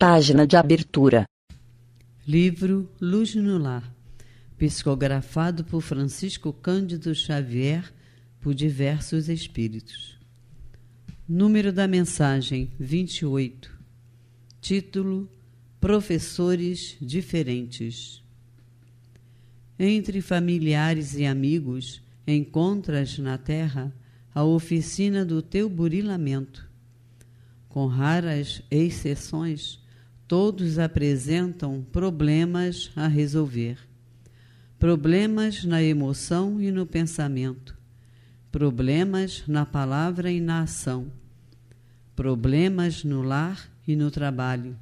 Página de abertura. Livro Luz no Lar, psicografado por Francisco Cândido Xavier, por diversos espíritos. Número da mensagem 28. Título: Professores diferentes. Entre familiares e amigos, encontras na terra a oficina do teu burilamento. Com raras exceções, todos apresentam problemas a resolver. Problemas na emoção e no pensamento. Problemas na palavra e na ação. Problemas no lar e no trabalho.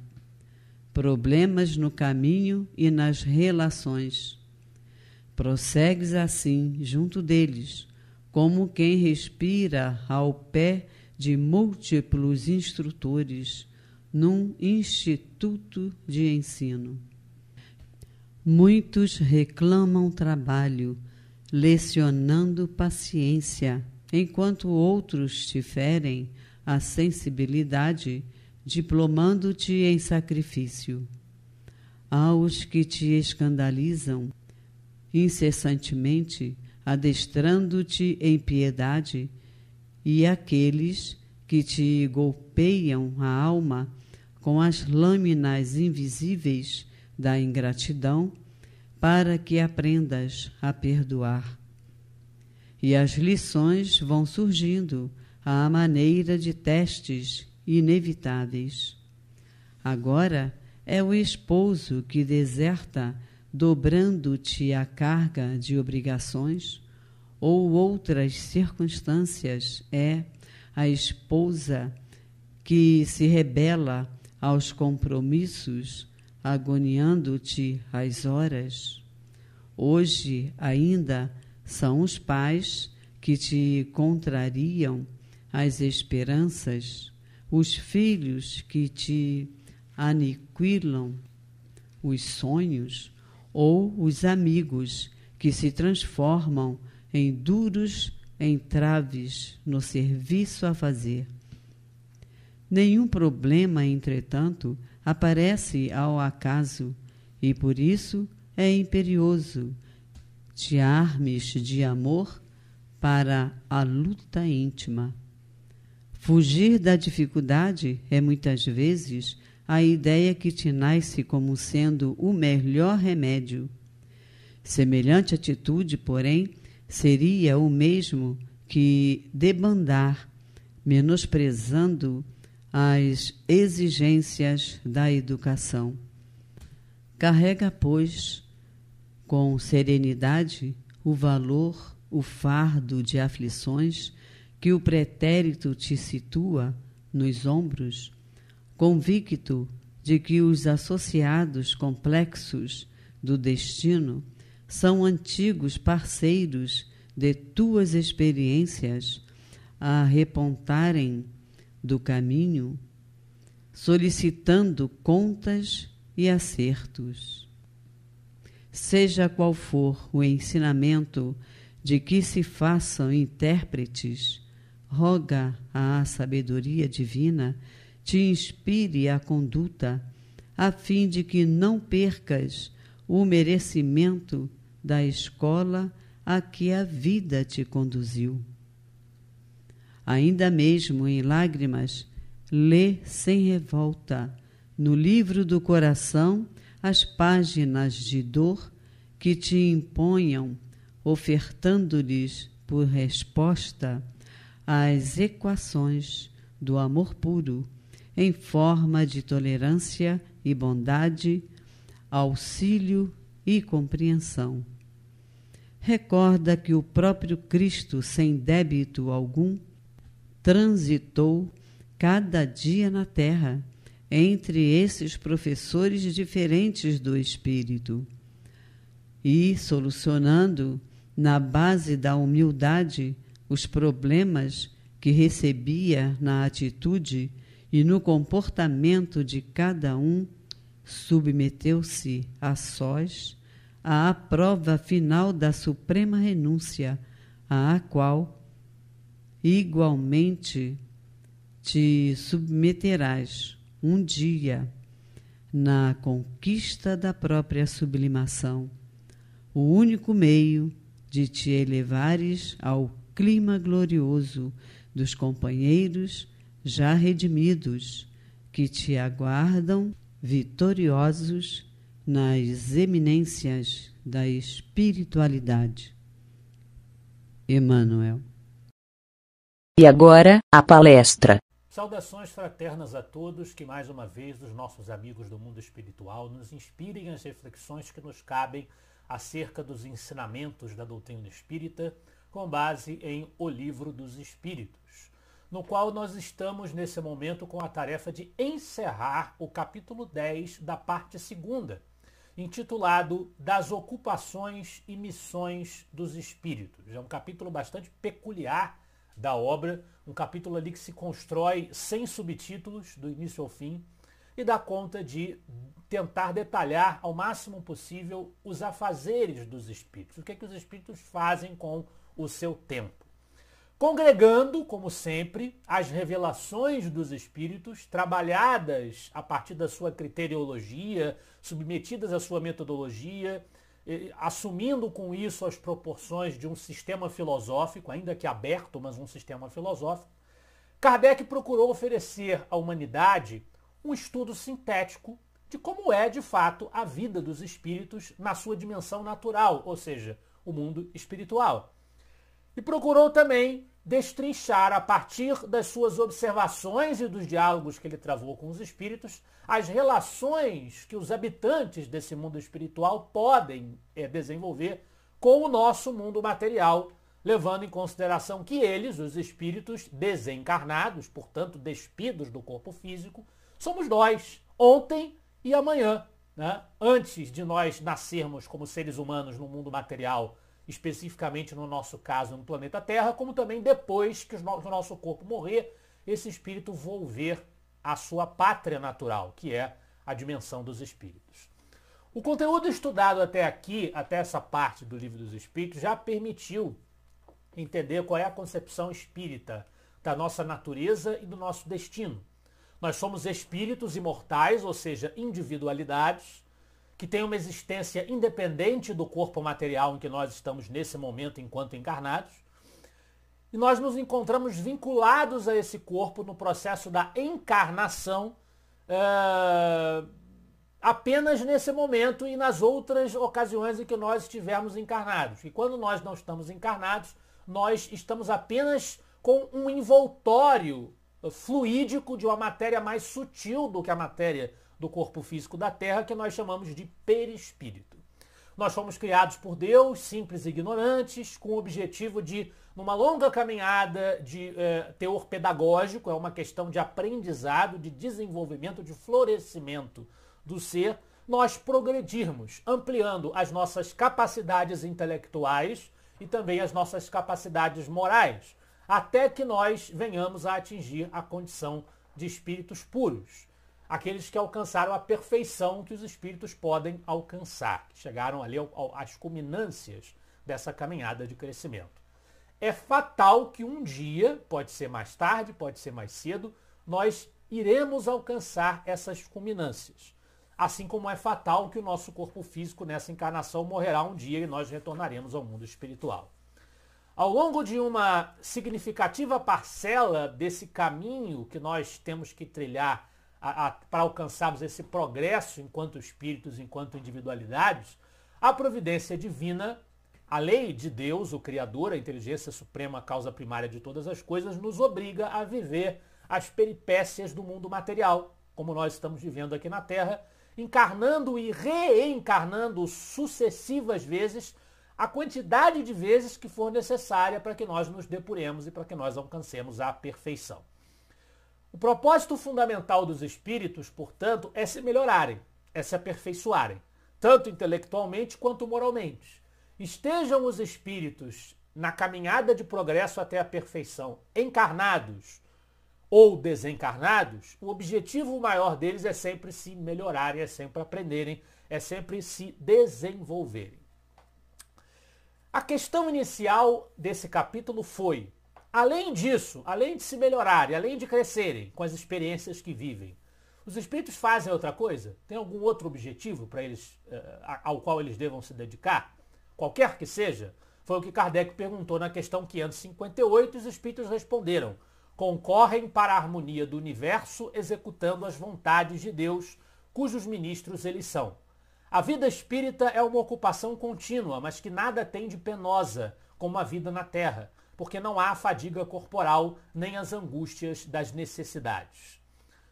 Problemas no caminho e nas relações. Prossegues assim junto deles, como quem respira ao pé de múltiplos instrutores num instituto de ensino. Muitos reclamam trabalho, lecionando paciência, enquanto outros te ferem a sensibilidade, diplomando-te em sacrifício. Aos que te escandalizam, incessantemente, adestrando-te em piedade, e aqueles que te golpeiam a alma com as lâminas invisíveis da ingratidão, para que aprendas a perdoar. E as lições vão surgindo à maneira de testes inevitáveis. Agora é o esposo que deserta, dobrando-te a carga de obrigações, ou outras circunstâncias é a esposa que se rebela aos compromissos, agoniando-te as horas. Hoje ainda são os pais que te contrariam as esperanças, os filhos que te aniquilam os sonhos, ou os amigos que se transformam em duros entraves no serviço a fazer. Nenhum problema, entretanto, aparece ao acaso, e por isso é imperioso te armes de amor para a luta íntima. Fugir da dificuldade é muitas vezes a ideia que te nasce como sendo o melhor remédio. Semelhante atitude, porém, seria o mesmo que debandar, menosprezando as exigências da educação. Carrega, pois, com serenidade o valor, o fardo de aflições que o pretérito te situa nos ombros, convicto de que os associados complexos do destino são antigos parceiros de tuas experiências a repontarem do caminho, solicitando contas e acertos. Seja qual for o ensinamento de que se façam intérpretes, roga à sabedoria divina te inspire a conduta, a fim de que não percas o merecimento da escola a que a vida te conduziu. Ainda mesmo em lágrimas, lê sem revolta no livro do coração as páginas de dor que te imponham, ofertando-lhes por resposta as equações do amor puro, em forma de tolerância e bondade, auxílio e compreensão. Recorda que o próprio Cristo, sem débito algum, transitou cada dia na terra entre esses professores diferentes do Espírito e, solucionando na base da humildade os problemas que recebia na atitude e no comportamento de cada um, submeteu-se a sós à prova final da suprema renúncia, à qual igualmente te submeterás um dia, na conquista da própria sublimação, o único meio de te elevares ao clima glorioso dos companheiros já redimidos, que te aguardam vitoriosos nas eminências da espiritualidade. Emmanuel. E agora, a palestra. Saudações fraternas a todos, que mais uma vez os nossos amigos do mundo espiritual nos inspirem as reflexões que nos cabem acerca dos ensinamentos da doutrina espírita, com base em O Livro dos Espíritos, no qual nós estamos nesse momento com a tarefa de encerrar o capítulo 10 da parte 2ª, intitulado Das Ocupações e Missões dos Espíritos. É um capítulo bastante peculiar da obra, um capítulo ali que se constrói sem subtítulos, do início ao fim, e dá conta de tentar detalhar ao máximo possível os afazeres dos espíritos, o que é que os espíritos fazem com o seu tempo. Congregando, como sempre, as revelações dos espíritos, trabalhadas a partir da sua criteriologia, submetidas à sua metodologia, assumindo com isso as proporções de um sistema filosófico, ainda que aberto, mas um sistema filosófico, Kardec procurou oferecer à humanidade um estudo sintético de como é, de fato, a vida dos espíritos na sua dimensão natural, ou seja, o mundo espiritual. E procurou também destrinchar, a partir das suas observações e dos diálogos que ele travou com os espíritos, as relações que os habitantes desse mundo espiritual podem desenvolver com o nosso mundo material, levando em consideração que eles, os espíritos desencarnados, portanto despidos do corpo físico, somos nós, ontem e amanhã, né? Antes de nós nascermos como seres humanos no mundo material, especificamente no nosso caso no planeta Terra, como também depois que o nosso corpo morrer, esse espírito volver à sua pátria natural, que é a dimensão dos espíritos. O conteúdo estudado até aqui, até essa parte do Livro dos Espíritos, já permitiu entender qual é a concepção espírita da nossa natureza e do nosso destino. Nós somos espíritos imortais, ou seja, individualidades, que têm uma existência independente do corpo material em que nós estamos nesse momento enquanto encarnados, e nós nos encontramos vinculados a esse corpo no processo da encarnação apenas nesse momento e nas outras ocasiões em que nós estivermos encarnados. E quando nós não estamos encarnados, nós estamos apenas com um envoltório fluídico de uma matéria mais sutil do que a matéria do corpo físico da Terra, que nós chamamos de perispírito. Nós fomos criados por Deus, simples e ignorantes, com o objetivo de, numa longa caminhada de teor pedagógico, é uma questão de aprendizado, de desenvolvimento, de florescimento do ser, nós progredirmos, ampliando as nossas capacidades intelectuais e também as nossas capacidades morais, até que nós venhamos a atingir a condição de espíritos puros, aqueles que alcançaram a perfeição que os espíritos podem alcançar, que chegaram ali às culminâncias dessa caminhada de crescimento. É fatal que um dia, pode ser mais tarde, pode ser mais cedo, nós iremos alcançar essas culminâncias. Assim como é fatal que o nosso corpo físico nessa encarnação morrerá um dia e nós retornaremos ao mundo espiritual. Ao longo de uma significativa parcela desse caminho que nós temos que trilhar para alcançarmos esse progresso enquanto espíritos, enquanto individualidades, a providência divina, a lei de Deus, o Criador, a inteligência suprema, a causa primária de todas as coisas, nos obriga a viver as peripécias do mundo material, como nós estamos vivendo aqui na Terra, encarnando e reencarnando sucessivas vezes a quantidade de vezes que for necessária para que nós nos depuremos e para que nós alcancemos a perfeição. O propósito fundamental dos espíritos, portanto, é se melhorarem, é se aperfeiçoarem, tanto intelectualmente quanto moralmente. Estejam os espíritos na caminhada de progresso até a perfeição, encarnados ou desencarnados, o objetivo maior deles é sempre se melhorarem, é sempre aprenderem, é sempre se desenvolverem. A questão inicial desse capítulo foi: além disso, além de se melhorarem, além de crescerem com as experiências que vivem, Os espíritos fazem outra coisa? Tem algum outro objetivo para eles, ao qual eles devam se dedicar? Qualquer que seja, foi o que Kardec perguntou na questão 558 e os espíritos responderam: concorrem para a harmonia do universo, executando as vontades de Deus, cujos ministros eles são. A vida espírita é uma ocupação contínua, mas que nada tem de penosa, como a vida na Terra, porque não há fadiga corporal, nem as angústias das necessidades.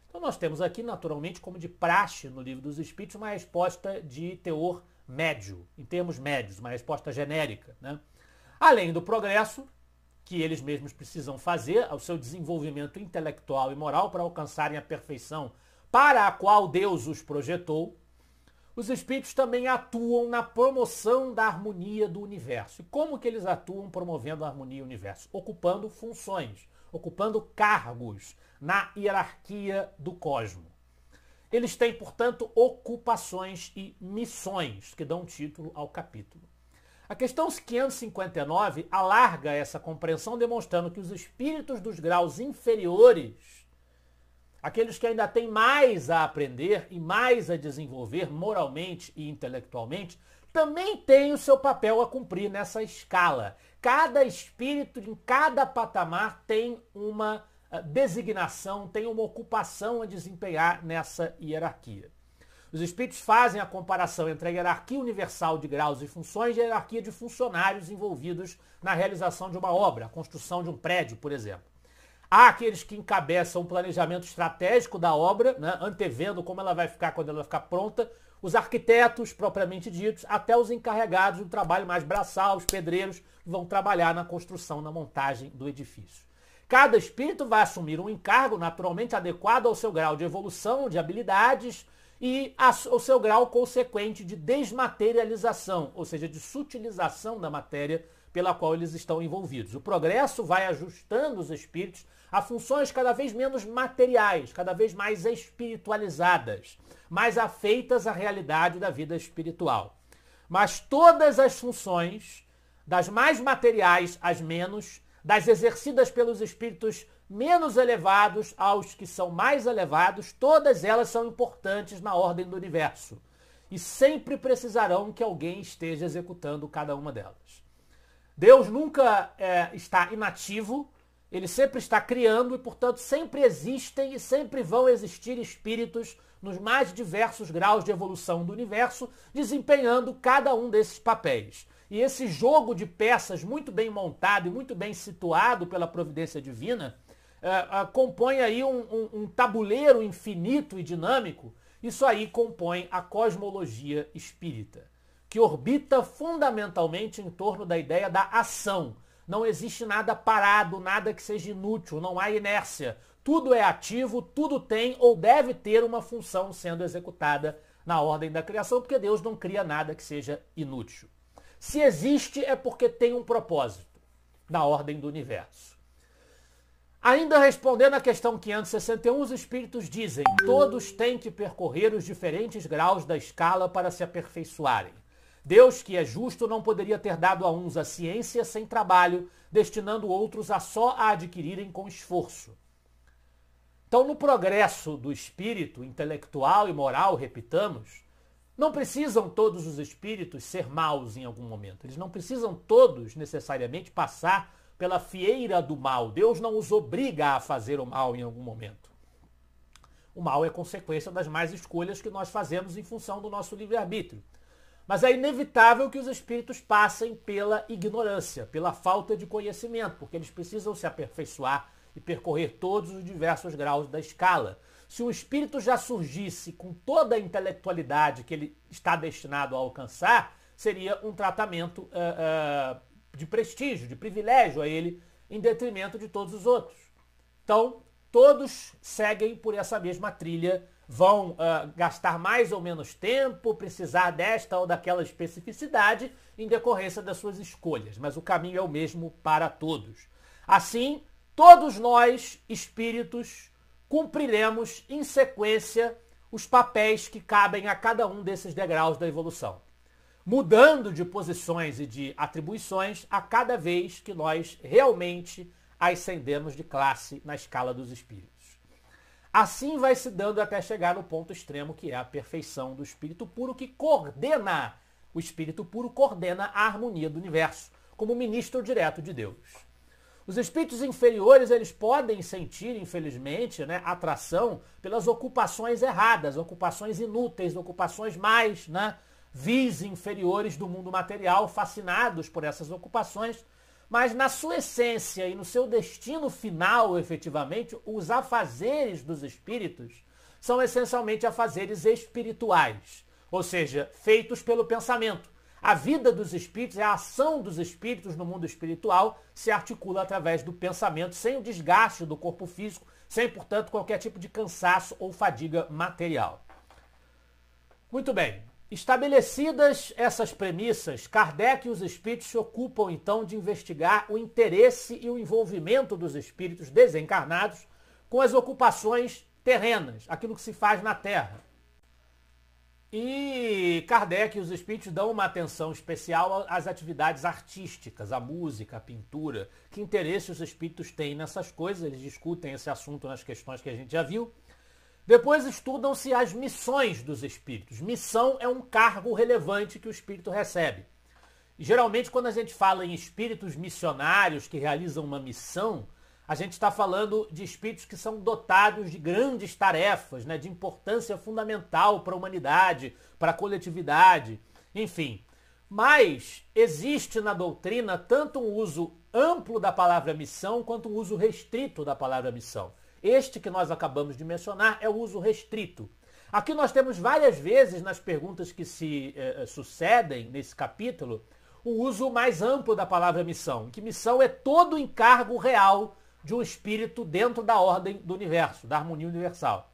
Então nós temos aqui, naturalmente, como de praxe no Livro dos Espíritos, uma resposta de teor médio, em termos médios, uma resposta genérica, né? Além do progresso que eles mesmos precisam fazer ao seu desenvolvimento intelectual e moral para alcançarem a perfeição para a qual Deus os projetou, os espíritos também atuam na promoção da harmonia do universo. E como que eles atuam promovendo a harmonia do universo? Ocupando funções, ocupando cargos na hierarquia do cosmo. Eles têm, portanto, ocupações e missões que dão título ao capítulo. A questão 559 alarga essa compreensão, demonstrando que os espíritos dos graus inferiores, aqueles que ainda têm mais a aprender e mais a desenvolver moralmente e intelectualmente, também têm o seu papel a cumprir nessa escala. Cada espírito, em cada patamar, tem uma designação, tem uma ocupação a desempenhar nessa hierarquia. Os espíritos fazem a comparação entre a hierarquia universal de graus e funções e a hierarquia de funcionários envolvidos na realização de uma obra, a construção de um prédio, por exemplo. Há aqueles que encabeçam o planejamento estratégico da obra, né, antevendo como ela vai ficar quando ela ficar pronta, os arquitetos propriamente ditos, até os encarregados do trabalho mais braçal, os pedreiros, que vão trabalhar na construção, na montagem do edifício. Cada espírito vai assumir um encargo naturalmente adequado ao seu grau de evolução, de habilidades e ao seu grau consequente de desmaterialização, ou seja, de sutilização da matéria pela qual eles estão envolvidos. O progresso vai ajustando os espíritos a funções cada vez menos materiais, cada vez mais espiritualizadas, mais afeitas à realidade da vida espiritual. Mas todas as funções, das mais materiais às menos, das exercidas pelos espíritos menos elevados aos que são mais elevados, todas elas são importantes na ordem do universo e sempre precisarão que alguém esteja executando cada uma delas. Deus nunca está inativo, ele sempre está criando e, portanto, sempre existem e sempre vão existir espíritos nos mais diversos graus de evolução do universo, desempenhando cada um desses papéis. E esse jogo de peças muito bem montado e muito bem situado pela providência divina compõe aí um tabuleiro infinito e dinâmico. Isso aí compõe a cosmologia espírita, que orbita fundamentalmente em torno da ideia da ação. Não existe nada parado, nada que seja inútil, não há inércia. Tudo é ativo, tudo tem ou deve ter uma função sendo executada na ordem da criação, porque Deus não cria nada que seja inútil. Se existe é porque tem um propósito na ordem do universo. Ainda respondendo à questão 561, os espíritos dizem: todos têm que percorrer os diferentes graus da escala para se aperfeiçoarem. Deus, que é justo, não poderia ter dado a uns a ciência sem trabalho, destinando outros a só a adquirirem com esforço. Então, no progresso do espírito intelectual e moral, repitamos, não precisam todos os espíritos ser maus em algum momento. Eles não precisam todos necessariamente passar pela fieira do mal. Deus não os obriga a fazer o mal em algum momento. O mal é consequência das más escolhas que nós fazemos em função do nosso livre-arbítrio. Mas é inevitável que os espíritos passem pela ignorância, pela falta de conhecimento, porque eles precisam se aperfeiçoar e percorrer todos os diversos graus da escala. Se um espírito já surgisse com toda a intelectualidade que ele está destinado a alcançar, seria um tratamento de prestígio, de privilégio a ele, em detrimento de todos os outros. Então, todos seguem por essa mesma trilha, vão gastar mais ou menos tempo, precisar desta ou daquela especificidade em decorrência das suas escolhas, mas o caminho é o mesmo para todos. Assim, todos nós, espíritos, cumpriremos em sequência os papéis que cabem a cada um desses degraus da evolução, mudando de posições e de atribuições a cada vez que nós realmente ascendemos de classe na escala dos espíritos. Assim vai se dando até chegar no ponto extremo, que é a perfeição do Espírito puro, que coordena, o Espírito puro coordena a harmonia do universo, como ministro direto de Deus. Os espíritos inferiores, eles podem sentir, infelizmente, né, atração pelas ocupações erradas, ocupações inúteis, ocupações mais, né, vis inferiores do mundo material, fascinados por essas ocupações, mas na sua essência e no seu destino final, efetivamente, os afazeres dos espíritos são essencialmente afazeres espirituais, ou seja, feitos pelo pensamento. A vida dos espíritos, a ação dos espíritos no mundo espiritual se articula através do pensamento, sem o desgaste do corpo físico, sem, portanto, qualquer tipo de cansaço ou fadiga material. Muito bem. Estabelecidas essas premissas, Kardec e os espíritos se ocupam, então, de investigar o interesse e o envolvimento dos espíritos desencarnados com as ocupações terrenas, aquilo que se faz na Terra. E Kardec e os espíritos dão uma atenção especial às atividades artísticas, à música, à pintura. Que interesse os espíritos têm nessas coisas? Eles discutem esse assunto nas questões que a gente já viu. Depois estudam-se as missões dos espíritos. Missão é um cargo relevante que o espírito recebe. E, geralmente, quando a gente fala em espíritos missionários que realizam uma missão, a gente está falando de espíritos que são dotados de grandes tarefas, né, de importância fundamental para a humanidade, para a coletividade, enfim. Mas existe na doutrina tanto um uso amplo da palavra missão quanto um uso restrito da palavra missão. Este que nós acabamos de mencionar é o uso restrito. Aqui nós temos várias vezes nas perguntas que se sucedem nesse capítulo o uso mais amplo da palavra missão, que missão é todo o encargo real de um espírito dentro da ordem do universo, da harmonia universal.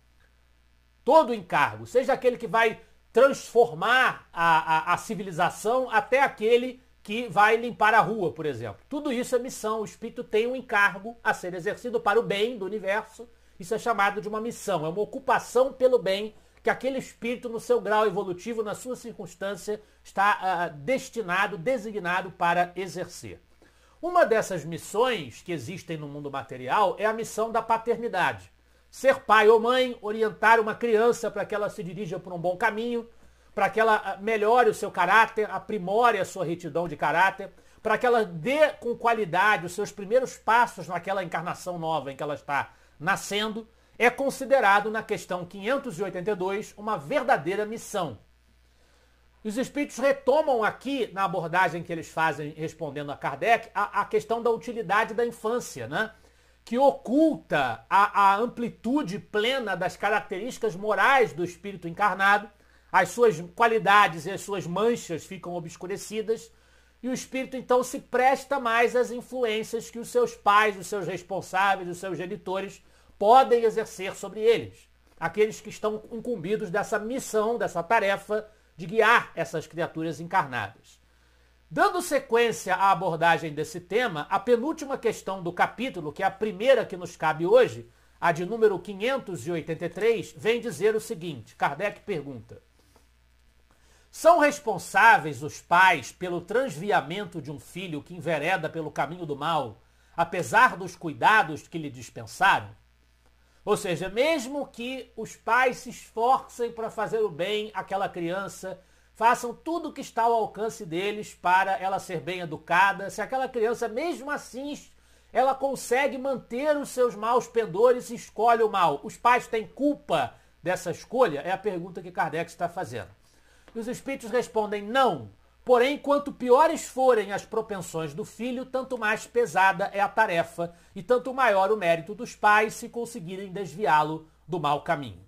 Todo o encargo, seja aquele que vai transformar a civilização até aquele que vai limpar a rua, por exemplo. Tudo isso é missão. O espírito tem um encargo a ser exercido para o bem do universo. Isso é chamado de uma missão. É uma ocupação pelo bem que aquele espírito, no seu grau evolutivo, na sua circunstância, está destinado, designado para exercer. Uma dessas missões que existem no mundo material é a missão da paternidade. Ser pai ou mãe, orientar uma criança para que ela se dirija por um bom caminho, para que ela melhore o seu caráter, aprimore a sua retidão de caráter, para que ela dê com qualidade os seus primeiros passos naquela encarnação nova em que ela está nascendo, é considerado na questão 582 uma verdadeira missão. Os espíritos retomam aqui, na abordagem que eles fazem respondendo a Kardec, a questão da utilidade da infância, né? Que oculta a amplitude plena das características morais do espírito encarnado, as suas qualidades e as suas manchas ficam obscurecidas, e o espírito então se presta mais às influências que os seus pais, os seus responsáveis, os seus genitores podem exercer sobre eles, aqueles que estão incumbidos dessa missão, dessa tarefa de guiar essas criaturas encarnadas. Dando sequência à abordagem desse tema, a penúltima questão do capítulo, que é a primeira que nos cabe hoje, a de número 583, vem dizer o seguinte: Kardec pergunta: são responsáveis os pais pelo transviamento de um filho que envereda pelo caminho do mal, apesar dos cuidados que lhe dispensaram? Ou seja, mesmo que os pais se esforcem para fazer o bem àquela criança, façam tudo o que está ao alcance deles para ela ser bem educada, se aquela criança, mesmo assim, ela consegue manter os seus maus pendores e escolhe o mal, os pais têm culpa dessa escolha? É a pergunta que Kardec está fazendo. E os espíritos respondem não. Porém, quanto piores forem as propensões do filho, tanto mais pesada é a tarefa e tanto maior o mérito dos pais se conseguirem desviá-lo do mau caminho.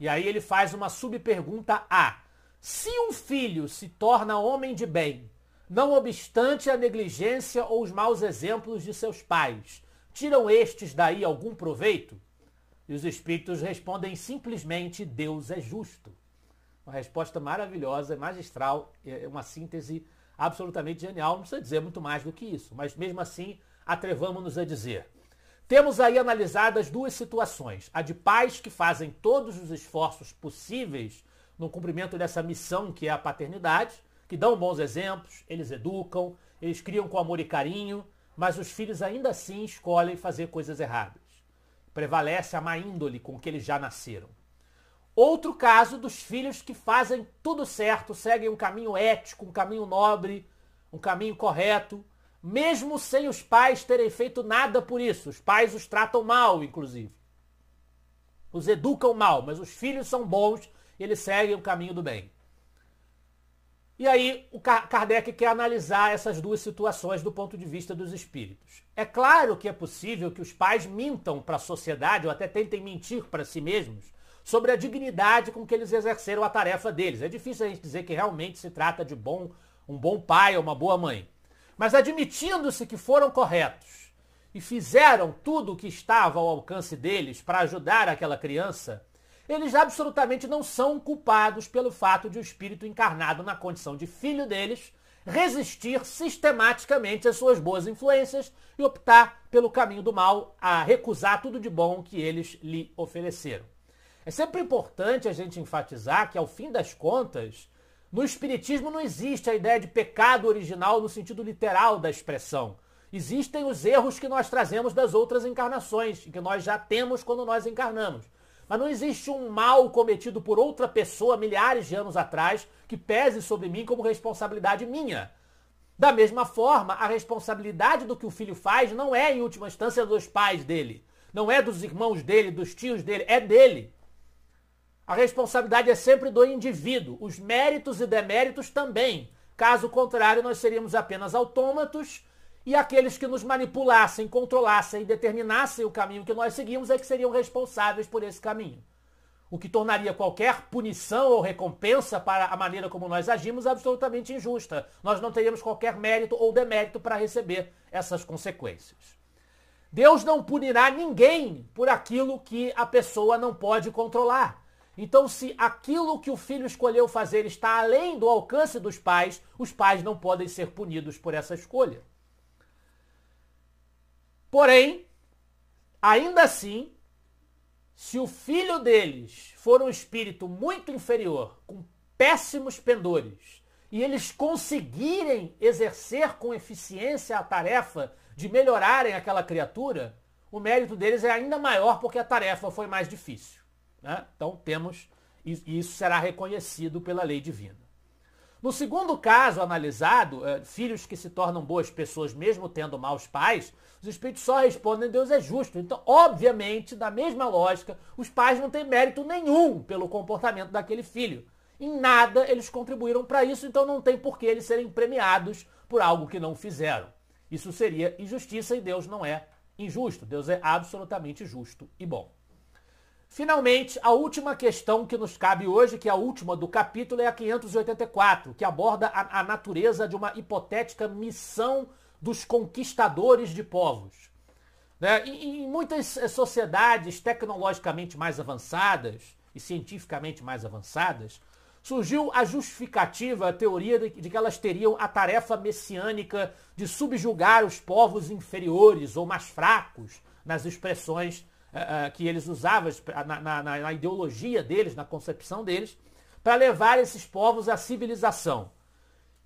E aí ele faz uma subpergunta A. Se um filho se torna homem de bem, não obstante a negligência ou os maus exemplos de seus pais, tiram estes daí algum proveito? E os espíritos respondem simplesmente: Deus é justo. Uma resposta maravilhosa, magistral, uma síntese absolutamente genial. Não precisa dizer muito mais do que isso, mas mesmo assim atrevamos-nos a dizer. Temos aí analisadas duas situações. A de pais que fazem todos os esforços possíveis no cumprimento dessa missão que é a paternidade, que dão bons exemplos, eles educam, eles criam com amor e carinho, mas os filhos ainda assim escolhem fazer coisas erradas. prevalece a má índole com que eles já nasceram. Outro caso dos filhos que fazem tudo certo, seguem um caminho ético, um caminho nobre, um caminho correto, mesmo sem os pais terem feito nada por isso. Os pais os tratam mal, inclusive. Os educam mal, mas os filhos são bons e eles seguem o caminho do bem. E aí o Kardec quer analisar essas duas situações do ponto de vista dos espíritos. É claro que é possível que os pais mintam para a sociedade ou até tentem mentir para si mesmos sobre a dignidade com que eles exerceram a tarefa deles. É difícil a gente dizer que realmente se trata de um bom pai ou uma boa mãe. Mas admitindo-se que foram corretos e fizeram tudo o que estava ao alcance deles para ajudar aquela criança, eles absolutamente não são culpados pelo fato de o espírito encarnado na condição de filho deles resistir sistematicamente às suas boas influências e optar pelo caminho do mal, a recusar tudo de bom que eles lhe ofereceram. É sempre importante a gente enfatizar que, ao fim das contas, no Espiritismo não existe a ideia de pecado original no sentido literal da expressão. Existem os erros que nós trazemos das outras encarnações, que nós já temos quando nós encarnamos. Mas não existe um mal cometido por outra pessoa milhares de anos atrás que pese sobre mim como responsabilidade minha. Da mesma forma, a responsabilidade do que o filho faz não é, em última instância, dos pais dele. Não é dos irmãos dele, dos tios dele, é dele. A responsabilidade é sempre do indivíduo. Os méritos e deméritos também. Caso contrário, nós seríamos apenas autômatos e aqueles que nos manipulassem, controlassem e determinassem o caminho que nós seguimos é que seriam responsáveis por esse caminho. O que tornaria qualquer punição ou recompensa para a maneira como nós agimos absolutamente injusta. Nós não teríamos qualquer mérito ou demérito para receber essas consequências. Deus não punirá ninguém por aquilo que a pessoa não pode controlar. Então, se aquilo que o filho escolheu fazer está além do alcance dos pais, os pais não podem ser punidos por essa escolha. Porém, ainda assim, se o filho deles for um espírito muito inferior, com péssimos pendores, e eles conseguirem exercer com eficiência a tarefa de melhorarem aquela criatura, o mérito deles é ainda maior porque a tarefa foi mais difícil. Né? Então temos, e isso será reconhecido pela lei divina. No segundo caso analisado, filhos que se tornam boas pessoas mesmo tendo maus pais, os espíritos só respondem Deus é justo. Então, obviamente, da mesma lógica, os pais não têm mérito nenhum pelo comportamento daquele filho. Em nada eles contribuíram para isso, então não tem por que eles serem premiados por algo que não fizeram. Isso seria injustiça e Deus não é injusto. Deus é absolutamente justo e bom. Finalmente, a última questão que nos cabe hoje, que é a última do capítulo, é a 584, que aborda a natureza de uma hipotética missão dos conquistadores de povos. Né? Em muitas sociedades tecnologicamente mais avançadas e cientificamente mais avançadas, surgiu a justificativa, a teoria de que elas teriam a tarefa messiânica de subjugar os povos inferiores ou mais fracos, nas expressões que eles usavam na ideologia deles, na concepção deles, para levar esses povos à civilização.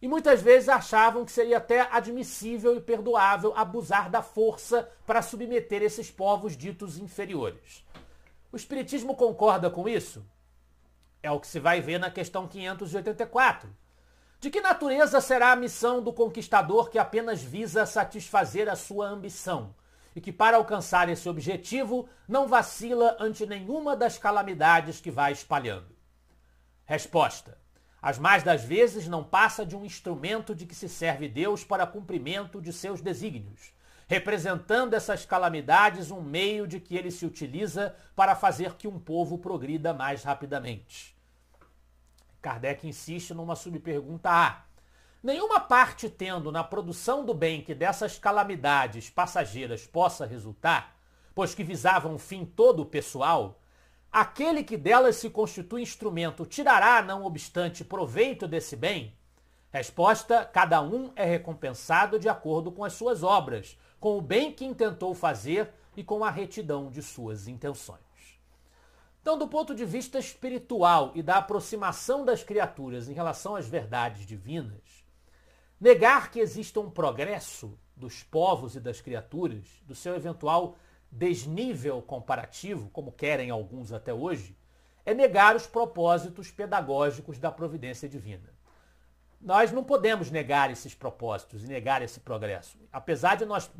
E muitas vezes achavam que seria até admissível e perdoável abusar da força para submeter esses povos ditos inferiores. O Espiritismo concorda com isso? É o que se vai ver na questão 584. De que natureza será a missão do conquistador que apenas visa satisfazer a sua ambição e que, para alcançar esse objetivo, não vacila ante nenhuma das calamidades que vai espalhando? Resposta: as mais das vezes não passa de um instrumento de que se serve Deus para cumprimento de seus desígnios, representando essas calamidades um meio de que ele se utiliza para fazer que um povo progrida mais rapidamente. Kardec insiste numa subpergunta A. Nenhuma parte tendo na produção do bem que dessas calamidades passageiras possa resultar, pois que visavam um fim todo pessoal, aquele que delas se constitui instrumento tirará, não obstante, proveito desse bem? Resposta: cada um é recompensado de acordo com as suas obras, com o bem que intentou fazer e com a retidão de suas intenções. Então, do ponto de vista espiritual e da aproximação das criaturas em relação às verdades divinas, negar que exista um progresso dos povos e das criaturas, do seu eventual desnível comparativo, como querem alguns até hoje, é negar os propósitos pedagógicos da providência divina. Nós não podemos negar esses propósitos e negar esse progresso. Apesar de nós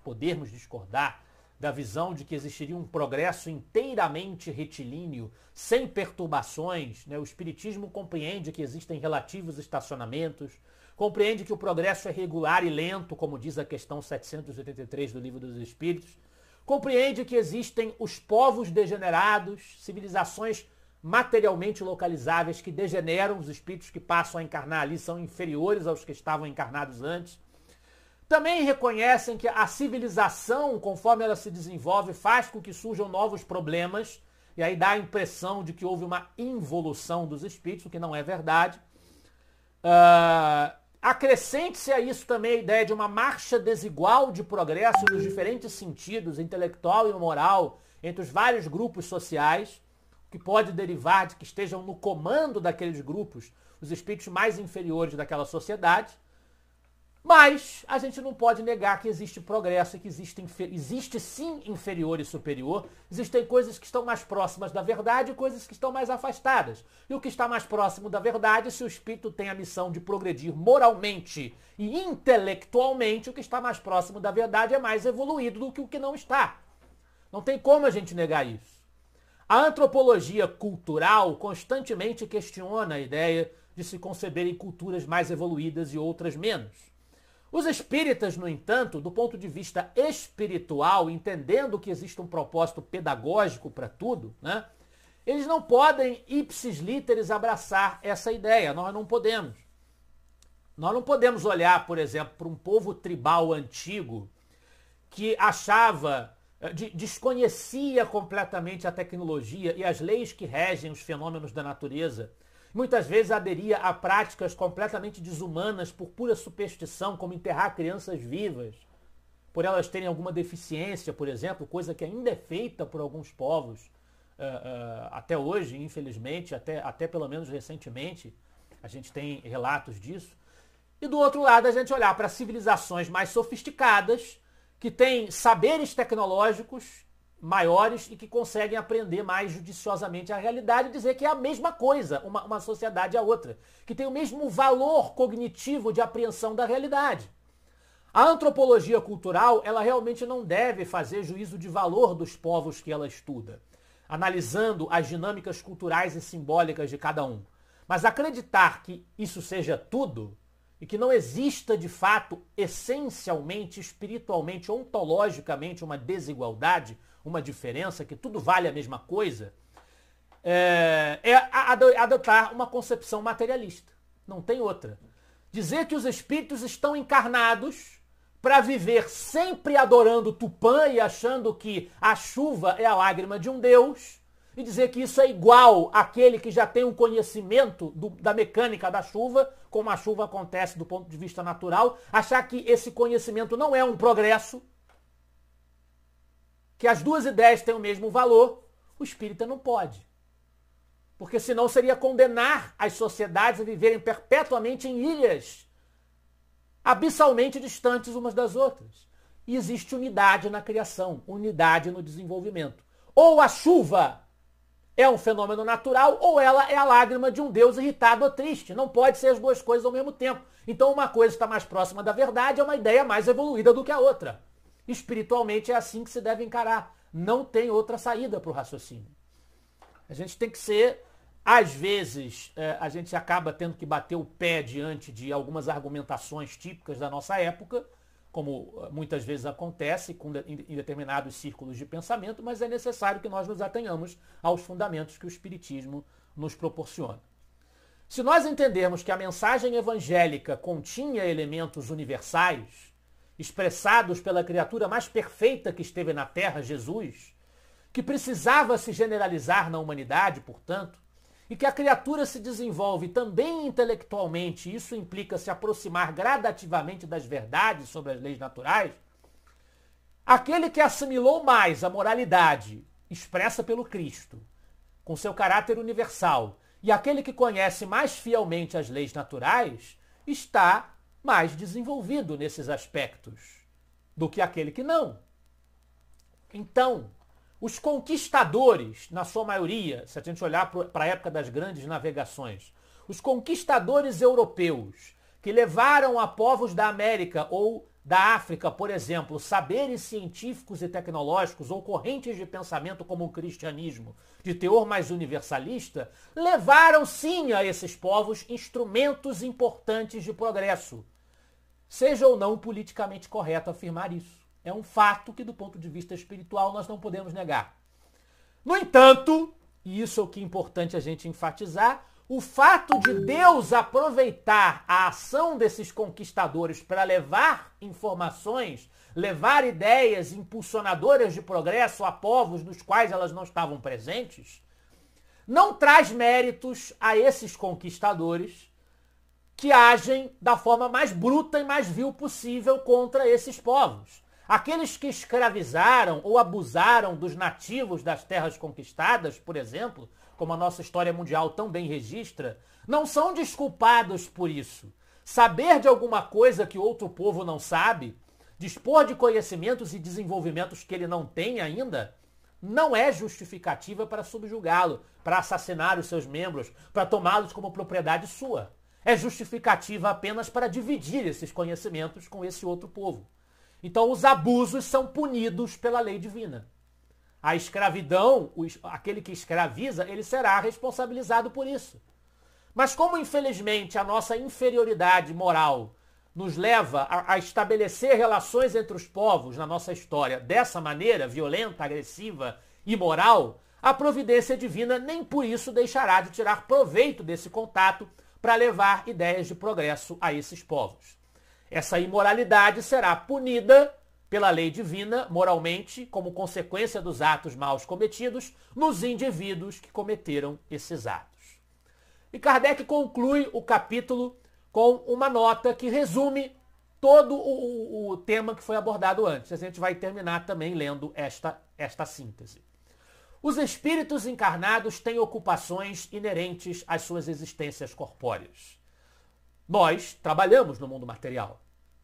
podermos discordar da visão de que existiria um progresso inteiramente retilíneo, sem perturbações, né? O Espiritismo compreende que existem relativos estacionamentos, compreende que o progresso é regular e lento, como diz a questão 783 do Livro dos Espíritos, compreende que existem os povos degenerados, civilizações materialmente localizáveis que degeneram, os espíritos que passam a encarnar ali são inferiores aos que estavam encarnados antes. Também reconhecem que a civilização, conforme ela se desenvolve, faz com que surjam novos problemas, e aí dá a impressão de que houve uma involução dos espíritos, o que não é verdade. Acrescente-se a isso também a ideia de uma marcha desigual de progresso nos diferentes sentidos, intelectual e moral, entre os vários grupos sociais, que pode derivar de que estejam no comando daqueles grupos os espíritos mais inferiores daquela sociedade. Mas a gente não pode negar que existe progresso e que existe sim inferior e superior. Existem coisas que estão mais próximas da verdade e coisas que estão mais afastadas. E o que está mais próximo da verdade, se o espírito tem a missão de progredir moralmente e intelectualmente, o que está mais próximo da verdade é mais evoluído do que o que não está. Não tem como a gente negar isso. A antropologia cultural constantemente questiona a ideia de se conceberem culturas mais evoluídas e outras menos. Os espíritas, no entanto, do ponto de vista espiritual, entendendo que existe um propósito pedagógico para tudo, né, eles não podem ipsis literis abraçar essa ideia. Nós não podemos. Nós não podemos olhar, por exemplo, para um povo tribal antigo que desconhecia completamente a tecnologia e as leis que regem os fenômenos da natureza. Muitas vezes aderia a práticas completamente desumanas por pura superstição, como enterrar crianças vivas, por elas terem alguma deficiência, por exemplo, coisa que ainda é feita por alguns povos até hoje, infelizmente, até pelo menos recentemente, a gente tem relatos disso. E do outro lado, a gente olhar para civilizações mais sofisticadas, que têm saberes tecnológicos maiores e que conseguem aprender mais judiciosamente a realidade e dizer que é a mesma coisa, uma sociedade a outra, que tem o mesmo valor cognitivo de apreensão da realidade. A antropologia cultural, ela realmente não deve fazer juízo de valor dos povos que ela estuda, analisando as dinâmicas culturais e simbólicas de cada um. Mas acreditar que isso seja tudo e que não exista de fato, essencialmente, espiritualmente, ontologicamente, uma desigualdade, uma diferença, que tudo vale a mesma coisa, é adotar uma concepção materialista. Não tem outra. Dizer que os espíritos estão encarnados para viver sempre adorando Tupã e achando que a chuva é a lágrima de um deus, e dizer que isso é igual àquele que já tem um conhecimento da mecânica da chuva, como a chuva acontece do ponto de vista natural, achar que esse conhecimento não é um progresso, que as duas ideias têm o mesmo valor, o espírita não pode. Porque senão seria condenar as sociedades a viverem perpetuamente em ilhas abissalmente distantes umas das outras. E existe unidade na criação, unidade no desenvolvimento. Ou a chuva é um fenômeno natural, ou ela é a lágrima de um Deus irritado ou triste. Não pode ser as duas coisas ao mesmo tempo. Então uma coisa está mais próxima da verdade, é uma ideia mais evoluída do que a outra. Espiritualmente é assim que se deve encarar. Não tem outra saída para o raciocínio. A gente tem que ser, às vezes, a gente acaba tendo que bater o pé diante de algumas argumentações típicas da nossa época, como muitas vezes acontece em determinados círculos de pensamento, mas é necessário que nós nos atenhamos aos fundamentos que o Espiritismo nos proporciona. Se nós entendermos que a mensagem evangélica continha elementos universais, expressados pela criatura mais perfeita que esteve na Terra, Jesus, que precisava se generalizar na humanidade, portanto, e que a criatura se desenvolve também intelectualmente, isso implica se aproximar gradativamente das verdades sobre as leis naturais, aquele que assimilou mais a moralidade expressa pelo Cristo, com seu caráter universal, e aquele que conhece mais fielmente as leis naturais, está mais desenvolvido nesses aspectos do que aquele que não. Então, os conquistadores, na sua maioria, se a gente olhar para a época das grandes navegações, os conquistadores europeus que levaram a povos da América ou da África, por exemplo, saberes científicos e tecnológicos ou correntes de pensamento como o cristianismo, de teor mais universalista, levaram sim a esses povos instrumentos importantes de progresso. Seja ou não politicamente correto afirmar isso. É um fato que, do ponto de vista espiritual, nós não podemos negar. No entanto, e isso é o que é importante a gente enfatizar, o fato de Deus aproveitar a ação desses conquistadores para levar informações, levar ideias impulsionadoras de progresso a povos nos quais elas não estavam presentes, não traz méritos a esses conquistadores que agem da forma mais bruta e mais vil possível contra esses povos. Aqueles que escravizaram ou abusaram dos nativos das terras conquistadas, por exemplo, como a nossa história mundial tão bem registra, não são desculpados por isso. Saber de alguma coisa que outro povo não sabe, dispor de conhecimentos e desenvolvimentos que ele não tem ainda, não é justificativa para subjugá-lo, para assassinar os seus membros, para tomá-los como propriedade sua. É justificativa apenas para dividir esses conhecimentos com esse outro povo. Então os abusos são punidos pela lei divina. A escravidão, aquele que escraviza, ele será responsabilizado por isso. Mas como infelizmente a nossa inferioridade moral nos leva a estabelecer relações entre os povos na nossa história dessa maneira, violenta, agressiva, imoral, a providência divina nem por isso deixará de tirar proveito desse contato para levar ideias de progresso a esses povos. Essa imoralidade será punida pela lei divina, moralmente, como consequência dos atos maus cometidos nos indivíduos que cometeram esses atos. E Kardec conclui o capítulo com uma nota que resume todo o tema que foi abordado antes. A gente vai terminar também lendo esta síntese. Os espíritos encarnados têm ocupações inerentes às suas existências corpóreas. Nós trabalhamos no mundo material,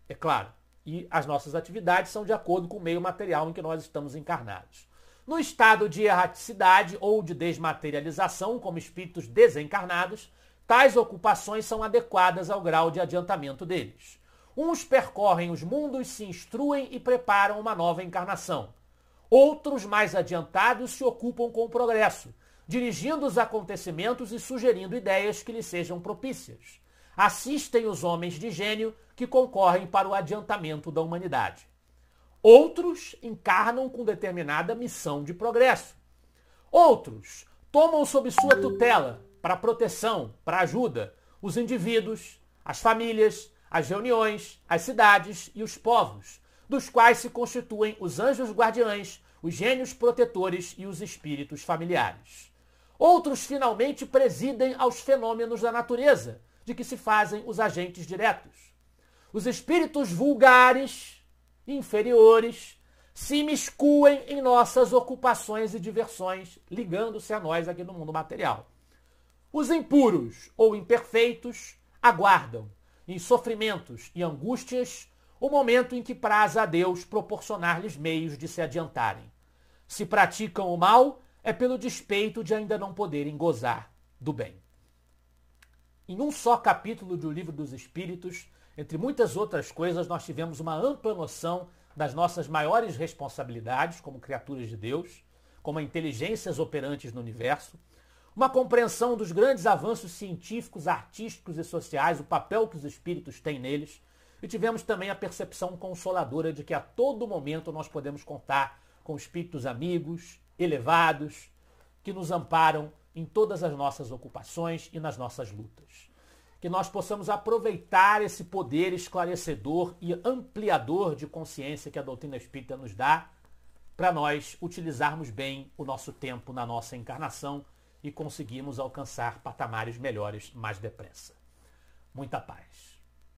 é claro, e as nossas atividades são de acordo com o meio material em que nós estamos encarnados. No estado de erraticidade ou de desmaterialização, como espíritos desencarnados, tais ocupações são adequadas ao grau de adiantamento deles. Uns percorrem os mundos, se instruem e preparam uma nova encarnação. Outros, mais adiantados, se ocupam com o progresso, dirigindo os acontecimentos e sugerindo ideias que lhes sejam propícias. Assistem os homens de gênio que concorrem para o adiantamento da humanidade. Outros encarnam com determinada missão de progresso. Outros tomam sob sua tutela, para proteção, para ajuda, os indivíduos, as famílias, as reuniões, as cidades e os povos, dos quais se constituem os anjos guardiães, os gênios protetores e os espíritos familiares. Outros, finalmente, presidem aos fenômenos da natureza, de que se fazem os agentes diretos. Os espíritos vulgares, inferiores, se imiscuem em nossas ocupações e diversões, ligando-se a nós aqui no mundo material. Os impuros ou imperfeitos aguardam, em sofrimentos e angústias, o momento em que praza a Deus proporcionar-lhes meios de se adiantarem. Se praticam o mal, é pelo despeito de ainda não poderem gozar do bem. Em um só capítulo do Livro dos Espíritos, entre muitas outras coisas, nós tivemos uma ampla noção das nossas maiores responsabilidades como criaturas de Deus, como inteligências operantes no universo, uma compreensão dos grandes avanços científicos, artísticos e sociais, o papel que os espíritos têm neles, e tivemos também a percepção consoladora de que a todo momento nós podemos contar com espíritos amigos, elevados, que nos amparam em todas as nossas ocupações e nas nossas lutas. Que nós possamos aproveitar esse poder esclarecedor e ampliador de consciência que a doutrina espírita nos dá para nós utilizarmos bem o nosso tempo na nossa encarnação e conseguirmos alcançar patamares melhores mais depressa. Muita paz.